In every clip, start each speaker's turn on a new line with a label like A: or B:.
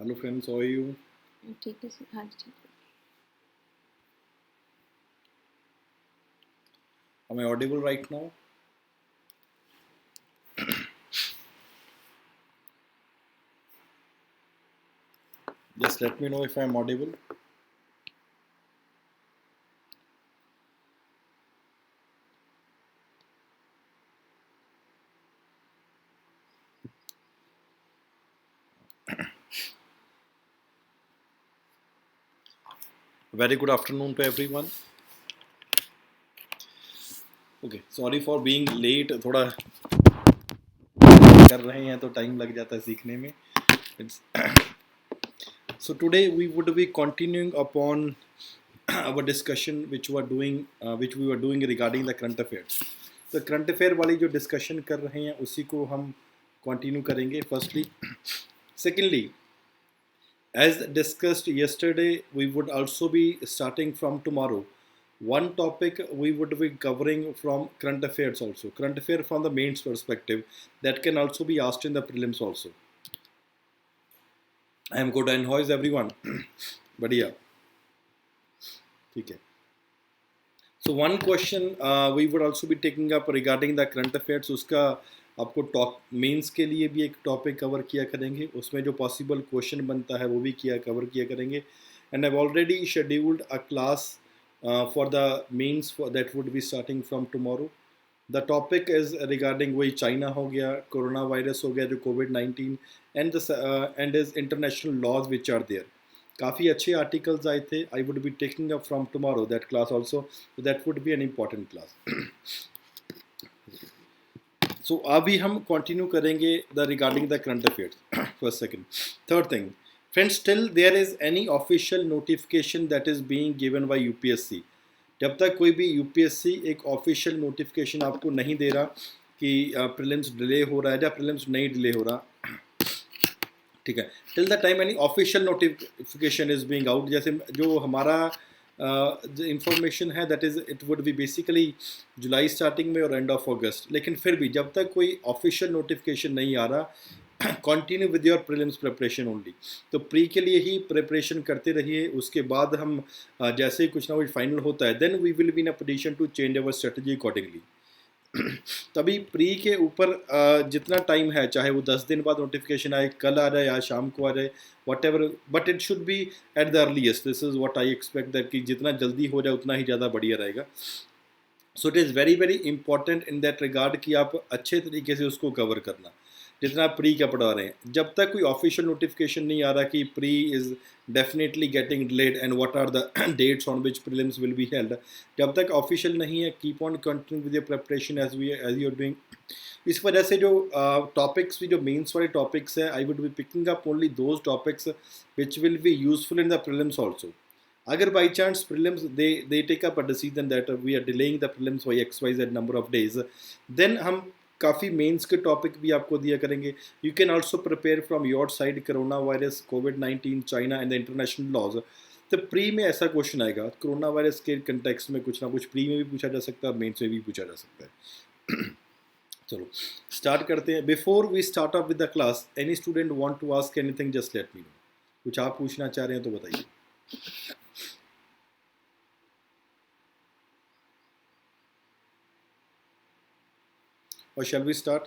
A: Hello friends, how are you?
B: ठीक है sir, हाँ जी ठीक है।
A: Am I audible right now? Just let me know if I am audible. Very good afternoon to everyone. Okay, sorry for being late. थोड़ा कर रहे हैं तो टाइम लग जाता है सीखने में. So today we would be continuing upon our discussion which we were doing regarding the current affairs. तो करंट अफेयर वाली जो डिस्कशन कर रहे हैं उसी को हम कंटिन्यू करेंगे. Firstly, secondly, as discussed yesterday, we would also be starting from tomorrow. One topic we would be covering from current affairs also. Current affair from the mains perspective that can also be asked in the prelims also. I am good and how is everyone? बढ़िया. ठीक है. So one question we would also be taking up regarding the current affairs. उसका आपको top mains के लिए भी एक topic cover किया करेंगे. उसमें जो पॉसिबल क्वेश्चन बनता है वो भी कवर किया करेंगे. And I've already scheduled a class for the mains that would be starting from tomorrow. The topic is regarding वही चाइना हो गया, कोरोना वायरस हो गया जो कोविड-19 and is international laws which are there. काफ़ी अच्छे आर्टिकल्स आए थे. I would be taking up from tomorrow that class also. That would be an important class. So अभी हम कंटिन्यू करेंगे the regarding the current affairs. First, second, third thing, friends, still there is any official notification that is being given by UPSC. जब तक कोई भी UPSC एक official notification आपको नहीं दे रहा कि प्रीलिम्स डिले हो रहा है या प्रीलिम्स नहीं डिले हो रहा, ठीक है, till the time any official notification is being out. जैसे जो हमारा जो इंफॉर्मेशन है that is it would be basically July starting में और एंड ऑफ अगस्त. लेकिन फिर भी जब तक कोई ऑफिशियल नोटिफिकेशन नहीं आ रहा, continue with your prelims preparation only. तो प्री के लिए ही प्रिपरेशन करते रहिए. उसके बाद हम जैसे ही कुछ ना कुछ फाइनल होता है then we will be in a position to change our strategy accordingly. तभी प्री के ऊपर जितना टाइम है, चाहे वो 10 दिन बाद नोटिफिकेशन आए, कल आ जाए या शाम को आ जाए, what ever, but it should be at the earliest. This is what I expect that कि जितना जल्दी हो जाए उतना ही ज़्यादा बढ़िया रहेगा. So it is very very important in that regard कि आप अच्छे तरीके से उसको कवर करना जितना आप प्री का पढ़ा रहे हैं. जब तक कोई ऑफिशियल नोटिफिकेशन नहीं आ रहा कि pre is definitely getting delayed and what are the dates on which prelims will be held, जब तक ऑफिशियल नहीं है, keep on continue with your preparation as you are doing. इस वजह से जो टॉपिक्स भी जो मेंस वाले टॉपिक्स है, I would be picking up only those topics which will be useful in the prelims also. अगर by chance prelims they take up a decision that we are delaying the prelims by XYZ number of days, then हम काफ़ी mains के topic भी आपको दिया करेंगे. You can also prepare from your side corona virus, कोविड-19, China and the international laws. तो pre में ऐसा क्वेश्चन आएगा कोरोना वायरस के कंटेक्स्ट में, कुछ ना कुछ प्री में भी पूछा जा सकता है, मेंस में भी पूछा जा सकता है. चलो स्टार्ट करते हैं. Before we start off with the class, any student want to ask anything, just let me know. कुछ आप पूछना चाह रहे हैं तो बताइए. और शैल वी स्टार्ट?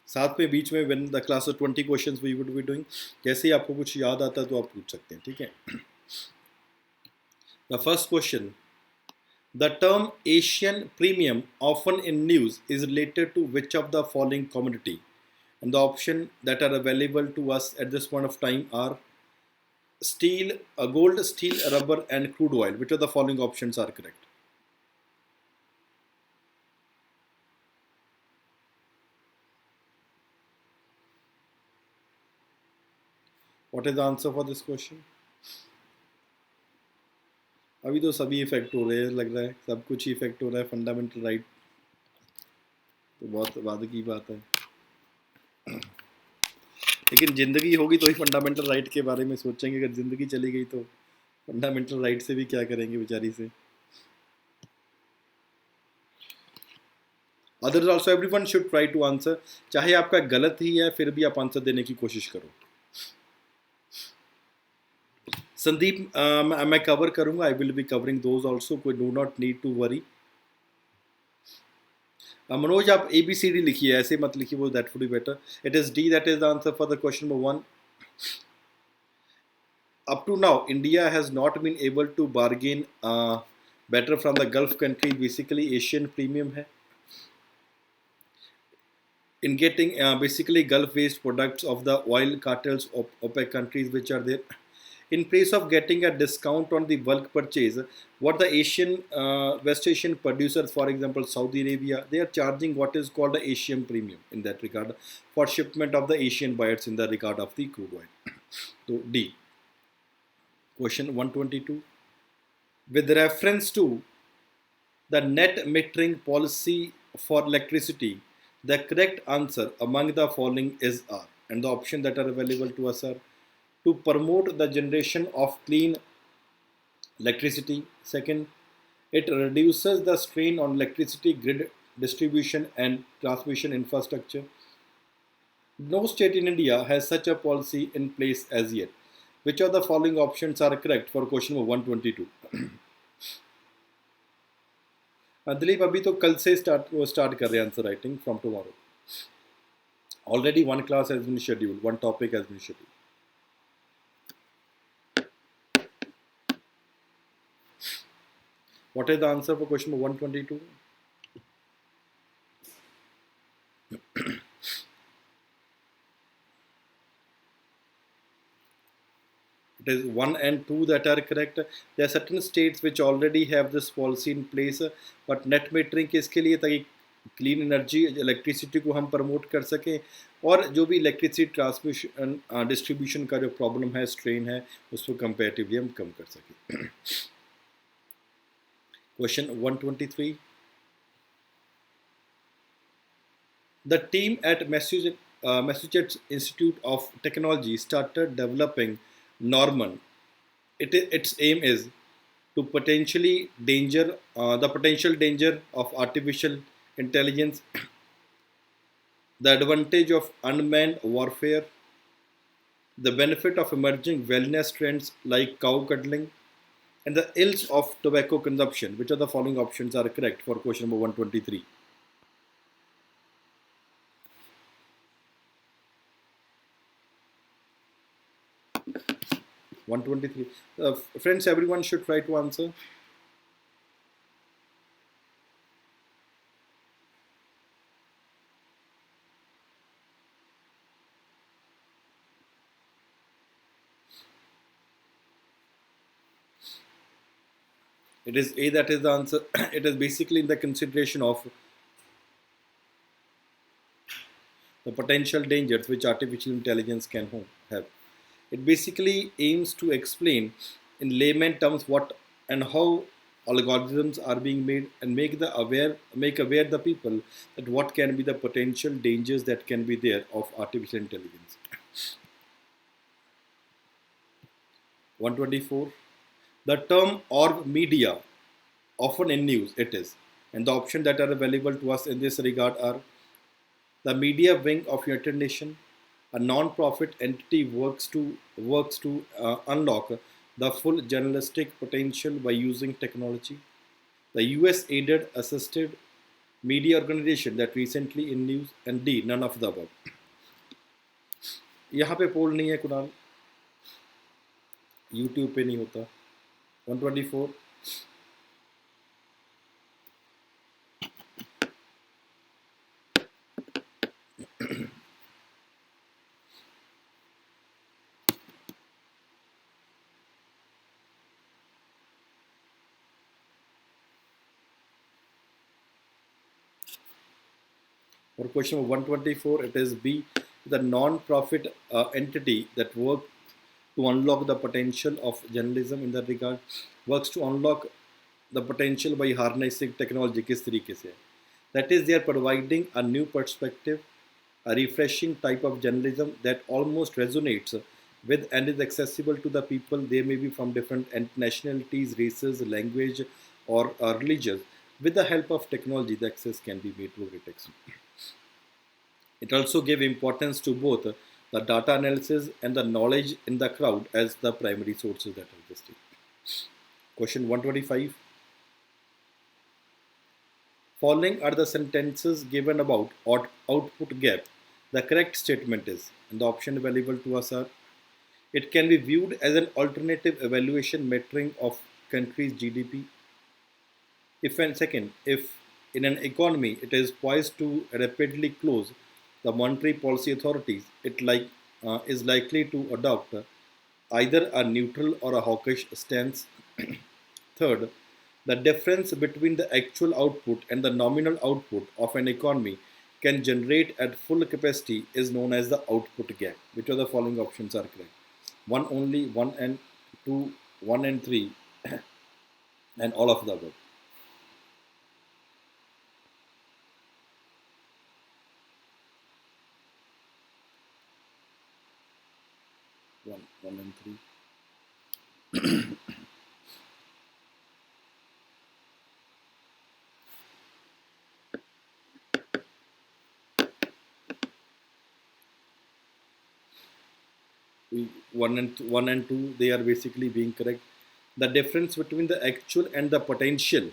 A: साथ में बीच में when the class of 20 questions we would be doing, जैसे ही आपको कुछ याद आता है तो आप पूछ सकते हैं. ठीक है. The first question, the term Asian premium often in news is related to which of the following commodity? And the option that are available to us at this point of time are steel, gold, steel, rubber and crude oil. Which of the following options are correct? What is the answer for this question? अभी तो सभी effect हो रहे हैं, लग रहा है सब कुछ इफेक्ट हो रहा है. फंडामेंटल राइट तो बहुत बाद की बात है, लेकिन ज़िंदगी होगी तो ही फंडामेंटल राइट के बारे में सोचेंगे. अगर ज़िंदगी चली गई तो फंडामेंटल राइट से भी क्या करेंगे बेचारी से. Others also everyone should try to answer, चाहे आपका गलत ही है फिर भी आप आंसर देने की कोशिश करो। संदीप मैं कवर करूंगा, I will be covering those also, कोई do not need to worry. Manoj आप ए बी सी डी लिखिए, ऐसे मत लिखिए, वो that would be better. It is D, that is the answer for the question number 1। Up to now, India has not been able to bargain better from the Gulf countries. Basically, Asian premium है in getting basically Gulf-based products of the oil cartels of OPEC countries, which are there. In place of getting a discount on the bulk purchase, what the Asian West Asian producers, for example Saudi Arabia, they are charging what is called the Asian premium in that regard for shipment of the Asian buyers in the regard of the crude oil. So D. Question 122. With reference to the net metering policy for electricity, the correct answer among the following is R. And the options that are available to us are to promote the generation of clean electricity. Second, it reduces the strain on electricity grid distribution and transmission infrastructure. No state in India has such a policy in place as yet. Which of the following options are correct for question number 122? Dilip अभी तो कल से start कर रहे हैं answer writing from tomorrow. Already one class has been scheduled, one topic has been scheduled. What is the answer for question number 122? It is 1 and 2 that are correct. There are certain states which already have this policy in place, but net metering किसके लिए, ताकि clean energy electricity को हम promote कर सकें और जो भी इलेक्ट्रिसिटी ट्रांसमिशन डिस्ट्रीब्यूशन का जो प्रॉब्लम है, स्ट्रेन है, उसको कंपेरेटिवली हम कम कर सकें। Question 123. The team at Massachusetts Institute of Technology started developing Norman. Its aim is to the potential danger of artificial intelligence, the advantage of unmanned warfare, the benefit of emerging wellness trends like cow cuddling, and the ills of tobacco consumption. Which of the following options are correct for question number 123? Friends, everyone should try to answer. It is A, that is the answer. It is basically in the consideration of the potential dangers which artificial intelligence can have. It basically aims to explain in layman terms what and how algorithms are being made and make aware the people that what can be the potential dangers that can be there of artificial intelligence. 124. The term orb media, often in news, it is, and the options that are available to us in this regard are the media wing of United Nations, a non-profit entity works to unlock the full journalistic potential by using technology. The US-aided assisted media organization that recently in news, and D, none of the above. यहाँ पे पोल नहीं है Kunal, YouTube पे नहीं होता। 124. For question 124, it is B, the non-profit entity that works to unlock the potential of journalism in that regard, works to unlock the potential by harnessing technology. किस तरीके से? That is, they are providing a new perspective, a refreshing type of journalism that almost resonates with and is accessible to the people. They may be from different nationalities, races, language, or religions. With the help of technology, the access can be made to great extent. It also gave importance to both the data analysis and the knowledge in the crowd as the primary sources that existed. Question 125. Following are the sentences given about output gap. The correct statement is, and the option available to us are, it can be viewed as an alternative evaluation measuring of country's GDP. If in an economy it is poised to rapidly close, the monetary policy authorities is likely to adopt either a neutral or a hawkish stance. Third, the difference between the actual output and the nominal output of an economy can generate at full capacity is known as the output gap. Which of the following options are correct? One only, one and two, one and three, and all of the above. One and three. One and two, they are basically being correct. The difference between the actual and the potential,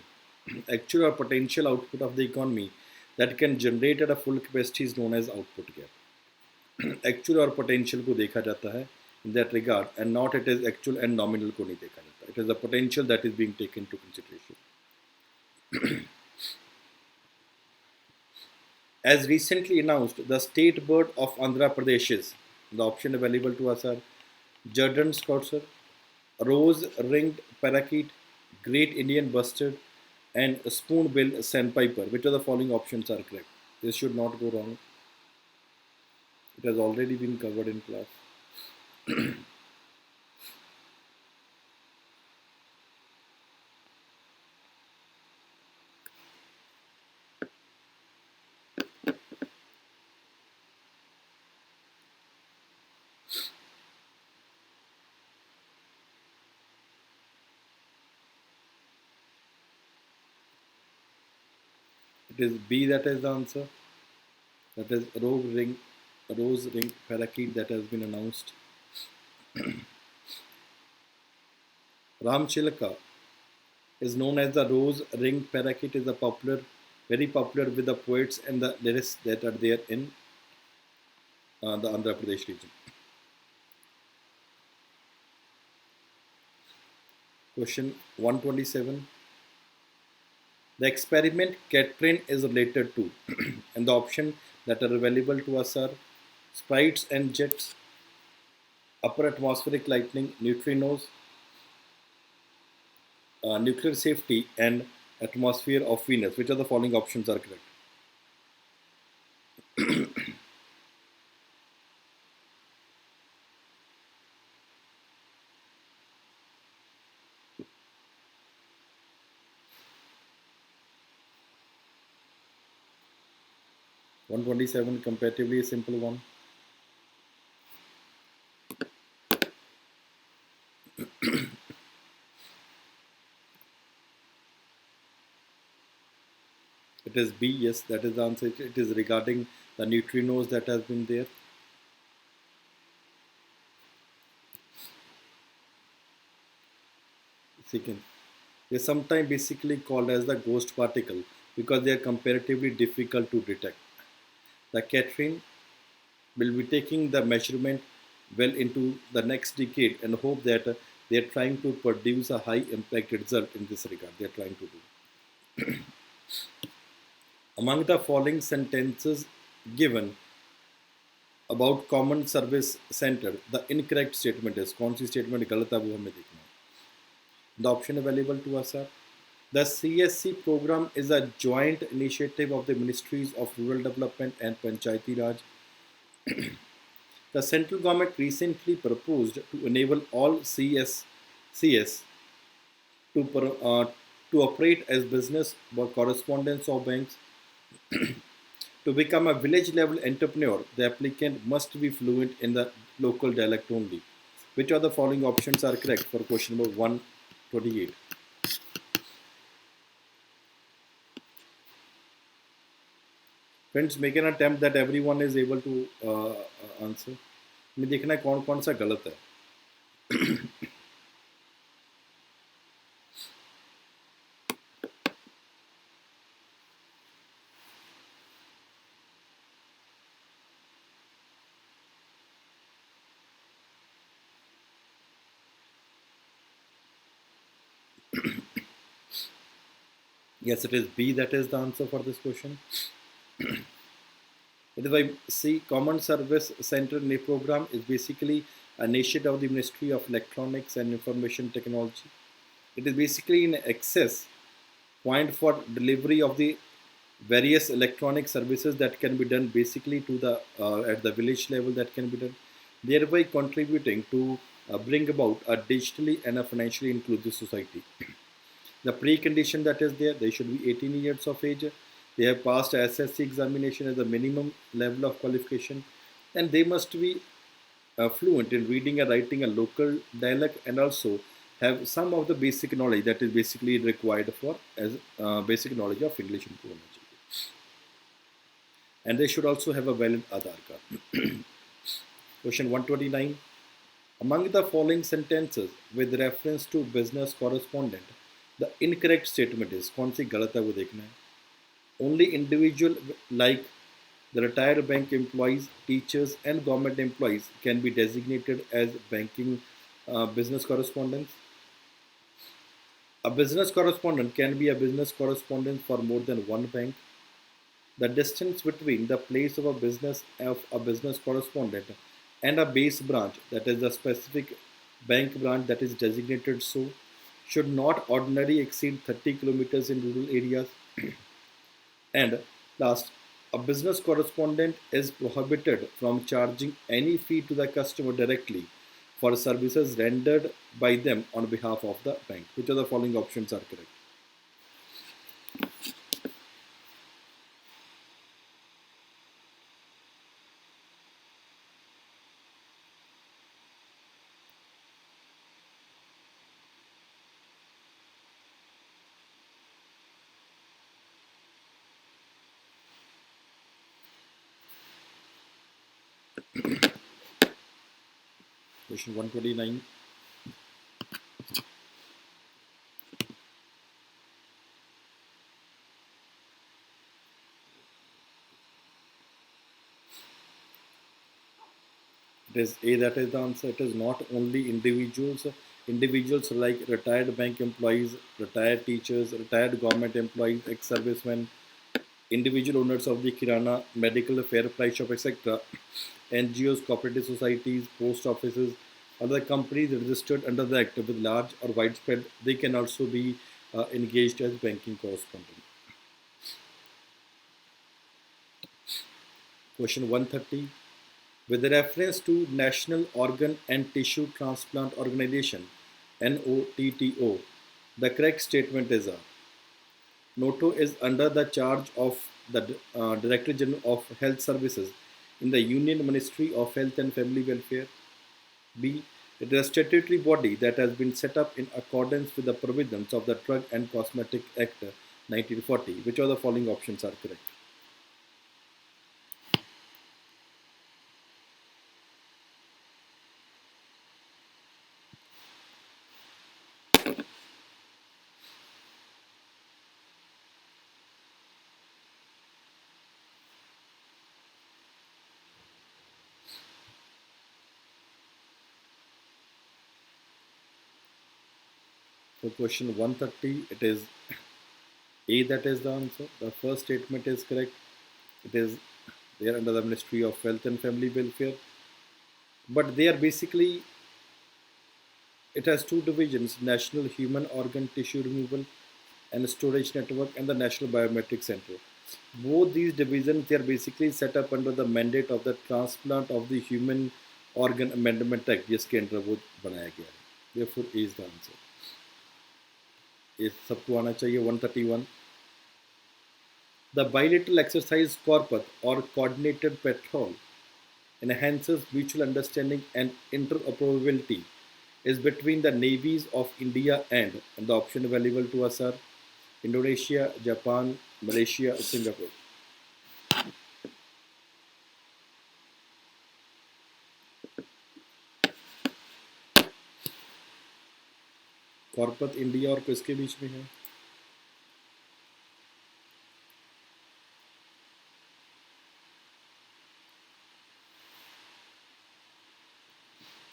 A: actual or potential output of the economy that can generate at a full capacity is known as output gap. Actual और potential को देखा जाता है in that regard, and not it is actual and nominal को नहीं देखा जाता. It is the potential that is being taken into consideration. As recently announced, the state bird of Andhra Pradesh is, the option available to us are Jordan Scouser, rose-ringed parakeet, great Indian bustard, and spoon-billed sandpiper. Which of the following options are correct? This should not go wrong. It has already been covered in class. It is B that is the answer. That is rose ring parakeet that has been announced. Ramchilaka is known as the rose ring parakeet. Is very popular with the poets and the lyrics that are there in the Andhra Pradesh region. Question 127. The experiment Catherine is related to, and the option that are available to us are sprites and jets, upper atmospheric lightning, neutrinos, nuclear safety, and atmosphere of Venus. Which of the following options are correct? One 127, comparatively a simple one. It is B, yes, that is the answer. It is regarding the neutrinos that has been there. Second, they are sometimes basically called as the ghost particle because they are comparatively difficult to detect. The Catherine will be taking the measurement well into the next decade and hope that they are trying to produce a high impact result in this regard. They are trying to do. Among the following sentences given about common service center, the incorrect statement is, कौन सी statement गलत है वो हमें देखना है. The option available to us are, the CSC program is a joint initiative of the Ministries of Rural Development and Panchayati Raj. The central government recently proposed to enable all CS to operate as business or correspondents of banks. To become a village level entrepreneur, the applicant must be fluent in the local dialect only. Which of the following options are correct for question number 128? Friends, make an attempt that everyone is able to answer. मैं देखना है कौन कौन सा गलत है. Yes, it is B that is the answer for this question. It is by C. Common Service Center program is basically a initiative of the Ministry of Electronics and Information Technology. It is basically an access point for delivery of the various electronic services that can be done basically to the at the village level that can be done, thereby contributing to bring about a digitally and a financially inclusive society. The precondition that is there, they should be 18 years of age. They have passed SSC examination as a minimum level of qualification, and they must be fluent in reading and writing a local dialect, and also have some of the basic knowledge that is basically required for as basic knowledge of English and Phonology. And they should also have a valid Aadhaar card. Question 129. Among the following sentences with reference to business correspondent, the incorrect statement is कौन सी गलत है वो देखना है. Only individual like the retired bank employees, teachers, and government employees can be designated as banking business correspondents. A business correspondent can be a business correspondent for more than one bank. The distance between the place of a business correspondent and a base branch, that is the specific bank branch that is designated so, should not ordinarily exceed 30 kilometers in rural areas. And last, a business correspondent is prohibited from charging any fee to the customer directly for services rendered by them on behalf of the bank. Which of the following options are correct? Question 129. It is A that is the answer. It is not only individuals. Individuals like retired bank employees, retired teachers, retired government employees, ex-servicemen, individual owners of the Kirana, medical, fair price shop, etc., NGOs, cooperative societies, post offices, other companies registered under the Act with large or widespread, they can also be engaged as banking correspondent. Question 130. With reference to National Organ and Tissue Transplant Organization, NOTTO, the correct statement is A. NOTO is under the charge of the Director General of Health Services in the Union Ministry of Health and Family Welfare. B. It is a statutory body that has been set up in accordance with the provisions of the Drug and Cosmetic Act 1940. Which of the following options are correct? For question 130, it is A that is the answer. The first statement is correct. It is they are under the Ministry of Health and Family Welfare. But they are basically, it has two divisions: National Human Organ Tissue Removal and Storage Network and the National Biometric Center. Both these divisions, they are basically set up under the mandate of the Transplant of the Human Organ Amendment Act, जिसके under वो बनाया गया है. Therefore, A is the answer. ये सबको आना चाहिए. 131. The bilateral exercise corpus or coordinated patrol enhances mutual understanding and interoperability is between the navies of India and the option available to us are Indonesia, Japan, Malaysia, Singapore. Corporate India और किसके बीच में है?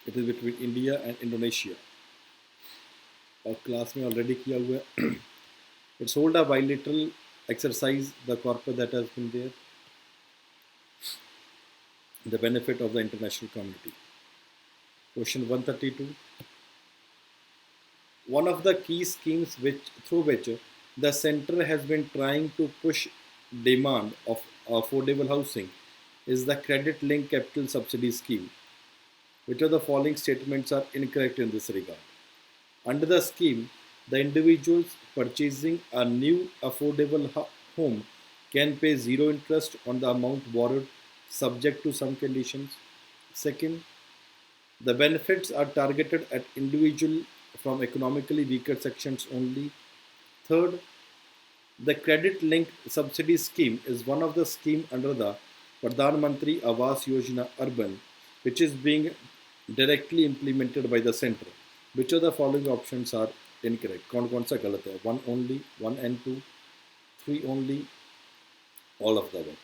A: It is between India and Indonesia और class में already किया हुआ है. It's hold a bilateral exercise the corpus that has been there, the benefit of the international community. Question 132. One of the key schemes through which the center has been trying to push demand of affordable housing is the credit linked capital subsidy scheme. Which of the following statements are incorrect in this regard? Under the scheme, the individuals purchasing a new affordable home can pay zero interest on the amount borrowed, subject to some conditions. Second, the benefits are targeted at individuals from economically weaker sections only. Third, the credit linked subsidy scheme is one of the schemes under the Pradhan Mantri Awas Yojana Urban, which is being directly implemented by the center. Which of the following options are incorrect? कौन सा गलत है? 1 only, 1 and 2, 3 only, all of the above.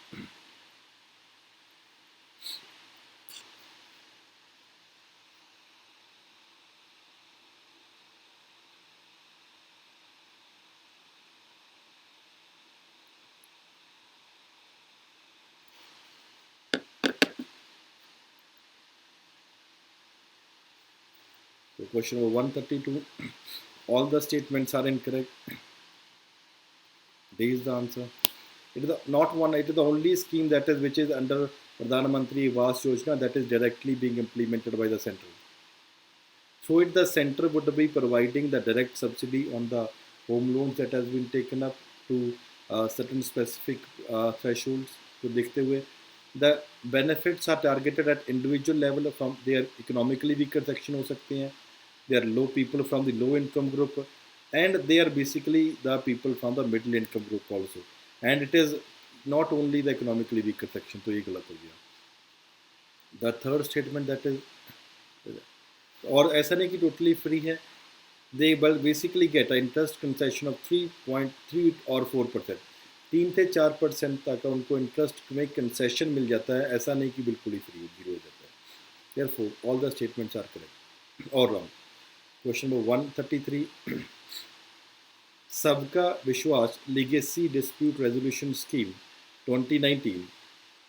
A: So question number 132, all the statements are incorrect. D is the answer. It is not one. It is the only scheme which is under Pradhan Mantri Awas Yojana that is directly being implemented by the center. Through it, the center would be providing the direct subsidy on the home loans that has been taken up to certain specific thresholds. तो देखते हुए, the benefits are targeted at individual level from their economically weaker section हो सकते हैं. They are low people from the low income group, and they are basically the people from the middle income group also. And it is not only the economically weaker section. तो ये गलत हो गया. The third statement that is, और ऐसा नहीं कि totally free है. They will basically get an interest concession of 3.3 or 4%. 3 से 4% तक उनको इंटरेस्ट में कंसेशन मिल जाता है. ऐसा नहीं कि बिल्कुल ही फ्री जीरो हो जाता है. Therefore, all the statements are correct or wrong. Question number 133. सबका विश्वास legacy dispute resolution scheme 2019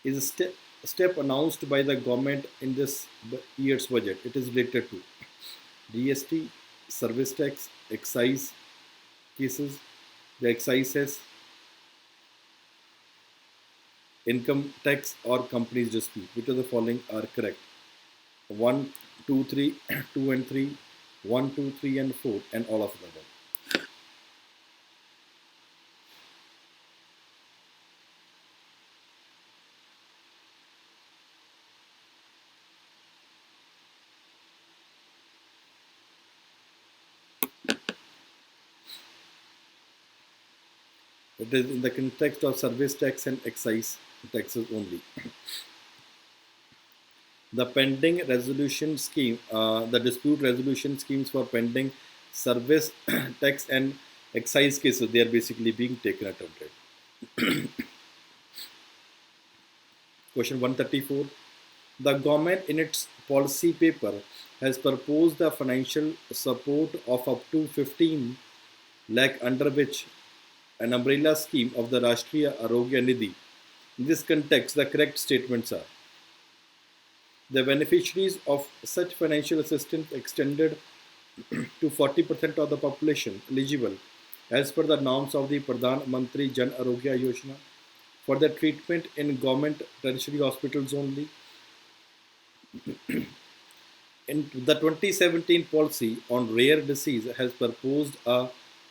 A: is a step announced by the government in this year's budget. It is related to GST, service tax, excise cases, the excise cess, income tax or companies dispute. Which of the following are correct? 1, 2, 3, 2 and 3, 1, 2, 3 and 4, and all of them. It is in the context of service tax and excise taxes only. The pending resolution scheme, the dispute resolution schemes for pending service tax and excise cases, they are basically being taken at 100. Question 134. The government in its policy paper has proposed the financial support of up to 15 lakh under which an umbrella scheme of the Rashtriya Arogya Nidhi. In this context, the correct statements are: the beneficiaries of such financial assistance extended to 40% of the population eligible as per the norms of the Pradhan Mantri Jan Arogya Yojana for the treatment in government tertiary hospitals only. In the 2017 policy on rare disease has proposed a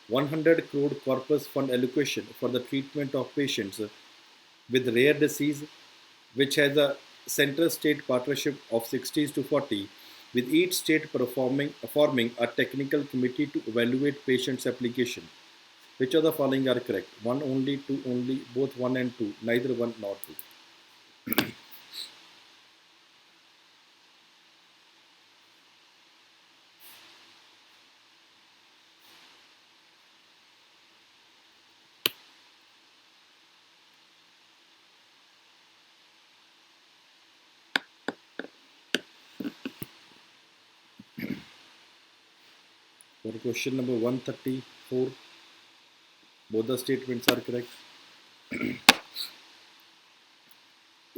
A: 100 crore corpus fund allocation for the treatment of patients with rare disease, which has a center-state partnership of 60s to 40, with each state forming a technical committee to evaluate patients' application. Which of the following are correct? 1 only, 2 only, both 1 and 2, neither 1 nor 2. For question number 134, both the statements are correct.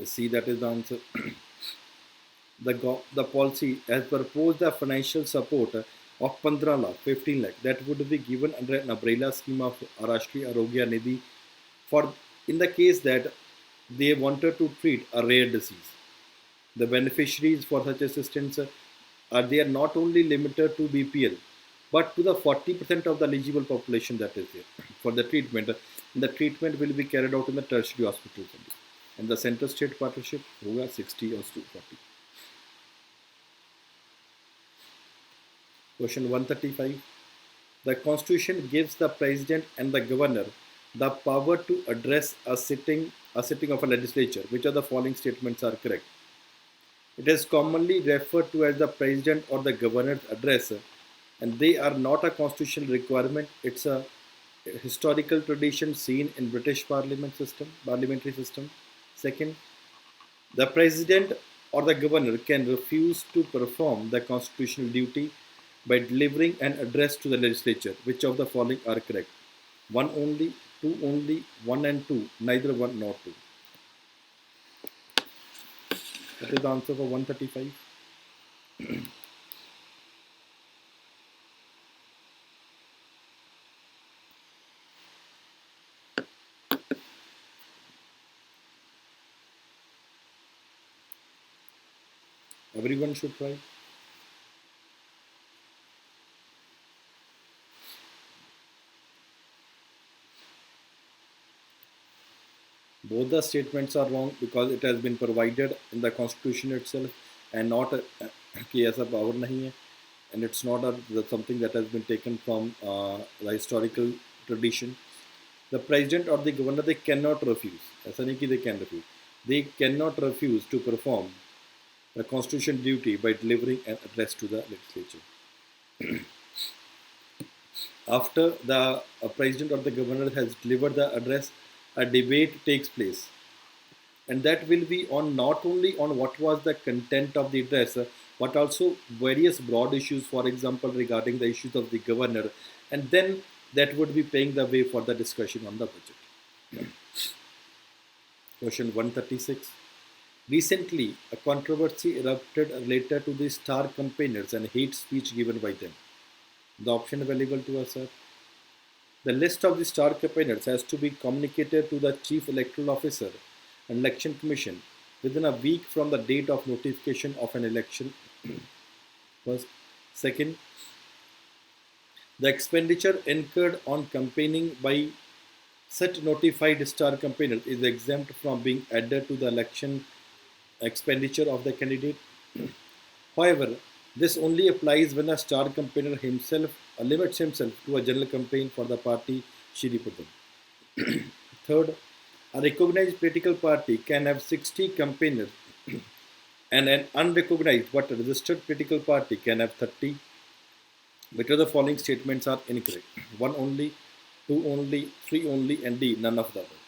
A: See, that is the answer. The policy has proposed the financial support of 15 lakh, 15 lakh that would be given under an umbrella scheme of Rashtriya Arogya Nidhi for in the case that they wanted to treat a rare disease. The beneficiaries for such assistance are they are not only limited to BPL but to the 40% of the eligible population that is there for the treatment. The treatment will be carried out in the tertiary hospitals only. And the center state partnership होगा 60 or 40. Question 135. The Constitution gives the President and the Governor the power to address a sitting of a legislature. Which of the following statements are correct? It is commonly referred to as the President or the Governor's address, and they are not a constitutional requirement. It's a historical tradition seen in British parliamentary system. Second, the President or the Governor can refuse to perform the constitutional duty by delivering an address to the legislature. Which of the following are correct? One only, two only, one and two, neither one nor two. That is the answer for 135. Everyone should try. Both the statements are wrong because it has been provided in the constitution itself and not कि ऐसा power नहीं है, and it's not something that has been taken from the historical tradition. The president or the governor, they cannot refuse. ऐसा नहीं कि they can refuse. They cannot refuse to perform the constitution duty by delivering an address to the legislature. After the president or the governor has delivered the address, a debate takes place, and that will be on not only on what was the content of the address but also various broad issues, for example regarding the issues of the governor, and then that would be paving the way for the discussion on the budget. Question 136. Recently, a controversy erupted related to the star campaigners and hate speech given by them. The option available to us are: the list of the star campaigners has to be communicated to the Chief Electoral Officer and Election Commission within a week from the date of notification of an election. First. Second, the expenditure incurred on campaigning by such notified star campaigners is exempt from being added to the election expenditure of the candidate. However, this only applies when a star campaigner himself limits himself to a general campaign for the party she represents. Third, a recognized political party can have 60 campaigners and an unrecognized but registered political party can have 30. Which of the following statements are incorrect? One only, two only, three only, and D, none of the above.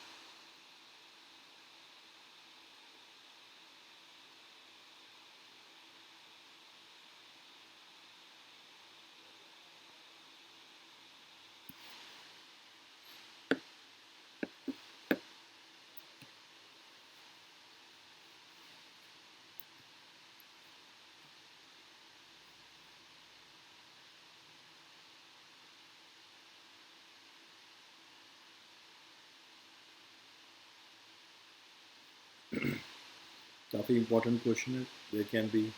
A: काफ़ी important question है. There can be.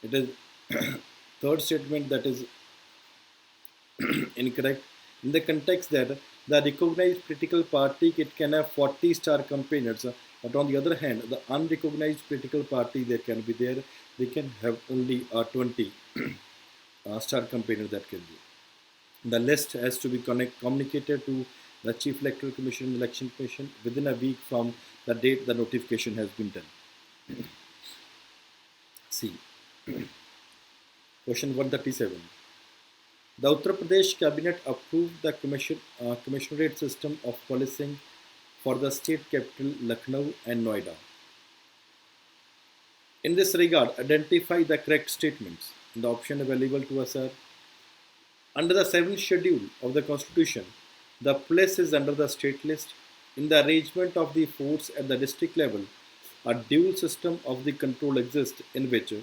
A: It is third statement that is incorrect in the context that the recognized political party it can have 40 star campaigners, but on the other hand, the unrecognized political party that can be there, they can have only 20 star campaigners that can be. The list has to be communicated to the Chief Electoral Commission and Election Commission within a week from the date the notification has been done. C. Question 137. The Uttar Pradesh Cabinet approved the commissionerate system of policing for the state capital Lucknow and Noida. In this regard, identify the correct statements. The option available to us are: Under the 7th schedule of the Constitution, the police is under the state list. In the arrangement of the force at the district level, a dual system of the control exists in which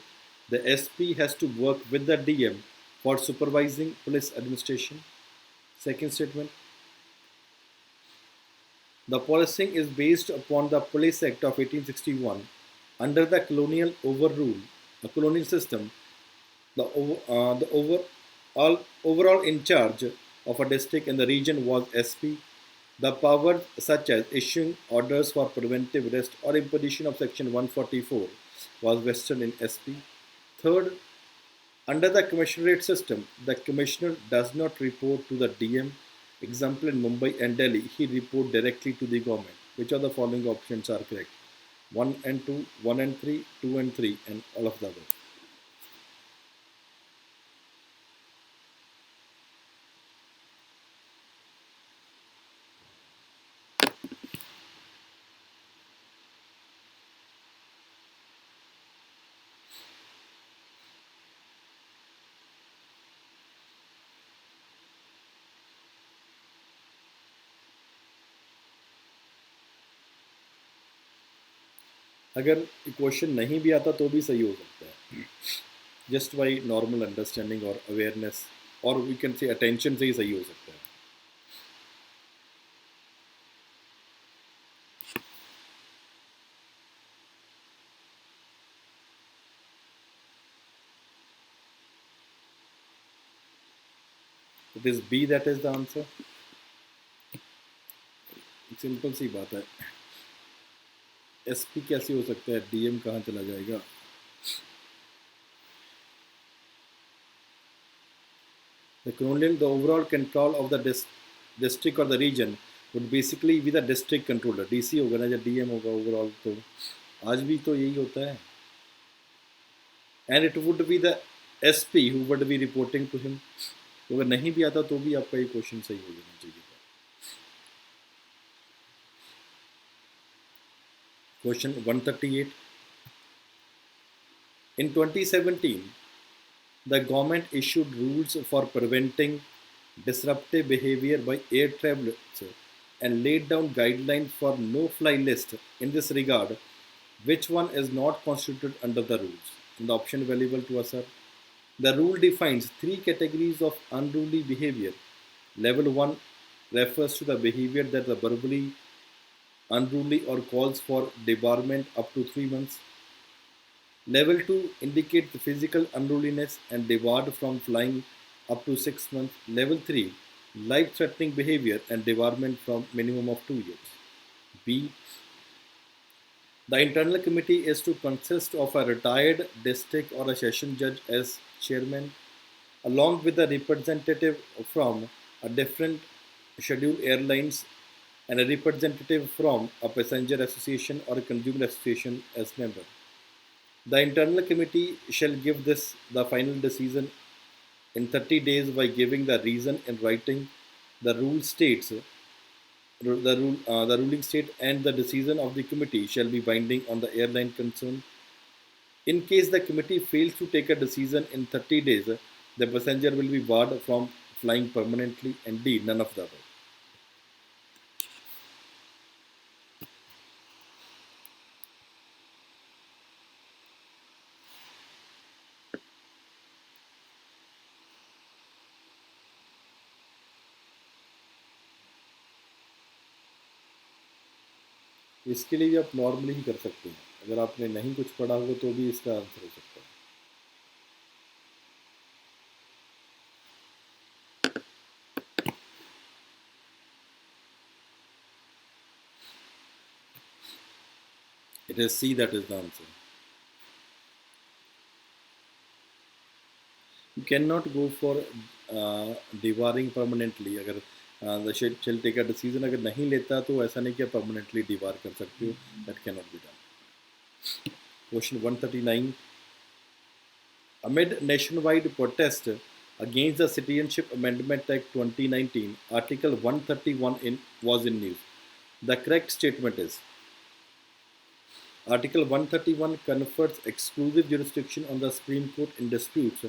A: the SP has to work with the DM for supervising police administration. Second statement, the policing is based upon the Police Act of 1861. Under the colonial overrule, the colonial system, overall in charge of a district in the region was SP. The powers such as issuing orders for preventive arrest or imposition of Section 144 was vested in SP. Third, under the commissionerate system, the commissioner does not report to the DM. Example, in Mumbai and Delhi, he reports directly to the government. Which of the following options are correct? 1 and 2, 1 and 3, 2 and 3, and all of the above. अगर question नहीं भी आता तो भी सही हो सकता है, जस्ट बाई नॉर्मल अंडरस्टैंडिंग और अवेयरनेस, और वी कैन से अटेंशन से ही सही हो सकता है. It is B that is the answer. Simple सी बात है. SP कैसे हो सकता है, DM कहाँ चला जाएगा? The overall control of the district or the region would basically be the district controller. DC होगा ना, जब DM होगा overall, तो आज भी तो यही होता है. And it would be the SP who would be reporting to him. तो अगर नहीं भी आता तो भी आपका ये क्वेश्चन सही हो जाना चाहिए. Question 138. In 2017, the government issued rules for preventing disruptive behavior by air travelers and laid down guidelines for no-fly list. In this regard, which one is not constituted under the rules? And the option available to us are: the rule defines 3 categories of unruly behavior. Level 1 refers to the behavior that is verbally unruly or calls for debarment up to 3 months. Level 2 indicates the physical unruliness and debarred from flying up to 6 months. Level 3, life-threatening behavior and debarment from minimum of 2 years. B, the internal committee is to consist of a retired district or a session judge as chairman, along with a representative from a different scheduled airlines and a representative from a passenger association or a consumer association as member. The internal committee shall give the final decision in 30 days by giving the reason in writing. The ruling state and the decision of the committee shall be binding on the airline concerned. In case the committee fails to take a decision in 30 days, the passenger will be barred from flying permanently. And D, none of the above. इसके लिए भी आप normally ही कर सकते हैं. अगर आपने नहीं कुछ पढ़ा होगा तो भी इसका आंसर हो सकता है. It is C that is the answer. You cannot go for debarring permanently. अगर the shall take a decision, अगर नहीं लेता तो ऐसा नहीं कि आप permanently debar कर सकते हो. That cannot be done. Question 139. Amid nationwide protest against the Citizenship Amendment Act 2019, Article 131 was in news. The correct statement is: Article 131 confers exclusive jurisdiction on the Supreme Court in disputes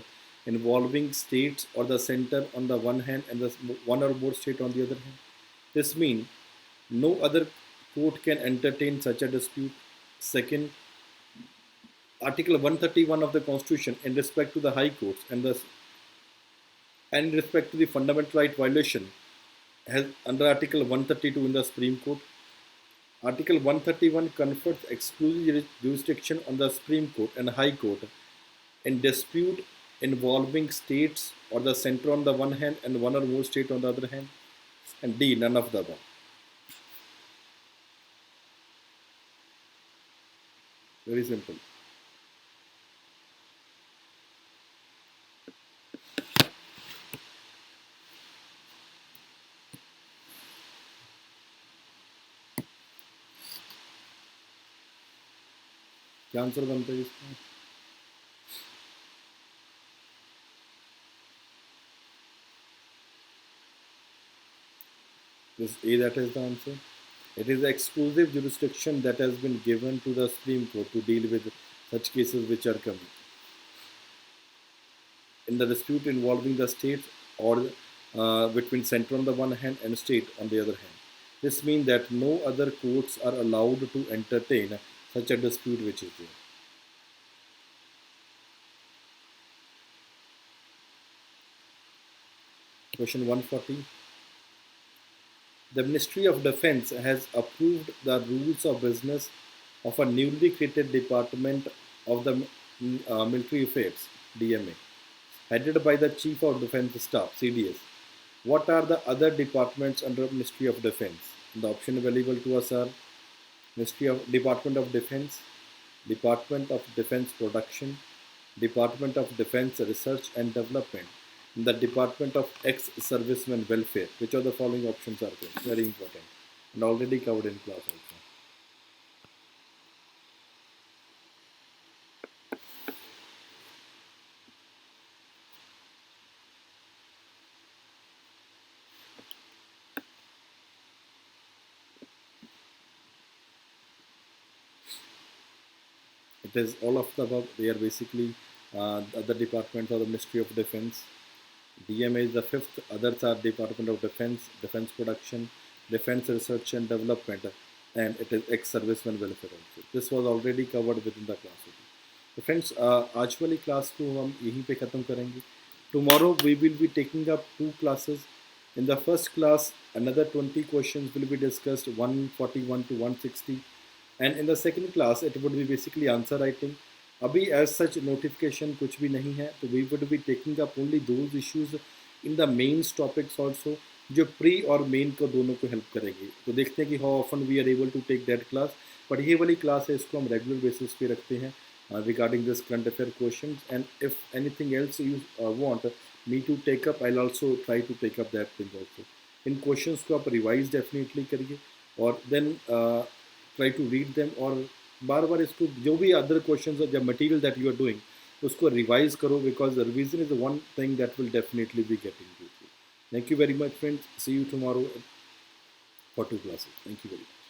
A: involving states or the center on the one hand and the one or more state on the other hand. This means no other court can entertain such a dispute. Second, Article 131 of the Constitution in respect to the High Courts and in respect to the fundamental right violation has under Article 132 in the Supreme Court. Article 131 confers exclusive jurisdiction on the Supreme Court and High Court in dispute involving states or the center on the one hand and one or more state on the other hand. And D, none of the above. Very simple. क्या answer बनता है इसका? This A, that is the answer. It is the exclusive jurisdiction that has been given to the Supreme Court to deal with such cases which are coming in the dispute involving the state or between center on the one hand and state on the other hand. This means that no other courts are allowed to entertain such a dispute which is there. Question 140. The Ministry of Defence has approved the rules of business of a newly created Department of the Military Affairs, DMA, headed by the Chief of Defence Staff, CDS. What are the other departments under Ministry of Defence? The option available to us are Department of Defence, Department of Defence Production, Department of Defence Research and Development, and the Department of Ex-Servicemen Welfare. Which of the following options are there? Very important and already covered in class also. It is all of the above. They are basically other departments of the Ministry of Defence. DMA is the fifth. Others are Department of Defence, Defence Production, Defence Research and Development, and it is ex-servicemen welfare also. This was already covered within the class. So friends, आज वाली class को हम यहीं पे खत्म करेंगे. Tomorrow we will be taking up 2 classes. In the first class, another 20 questions will be discussed, 141 to 160. And in the second class, it would be basically answer writing. अभी as such notification कुछ भी नहीं है, तो we would be taking up only those issues in the mains topics also, जो pre और main को दोनों को help करेगी. तो देखते हैं कि how often we are able to take that class. But ये वाली class है, इसको हम regular basis पे रखते हैं regarding this current affair questions. And if anything else you want me to take up, I'll also try to take up that thing also. In questions को आप revise definitely करिए और then try to read them और बार बार इसको जो भी other questions और जब material that you are doing उसको रिवाइज करो because revision is one thing that will definitely be getting you. Thank you very much friends. See you tomorrow for 2 classes. Thank you very much.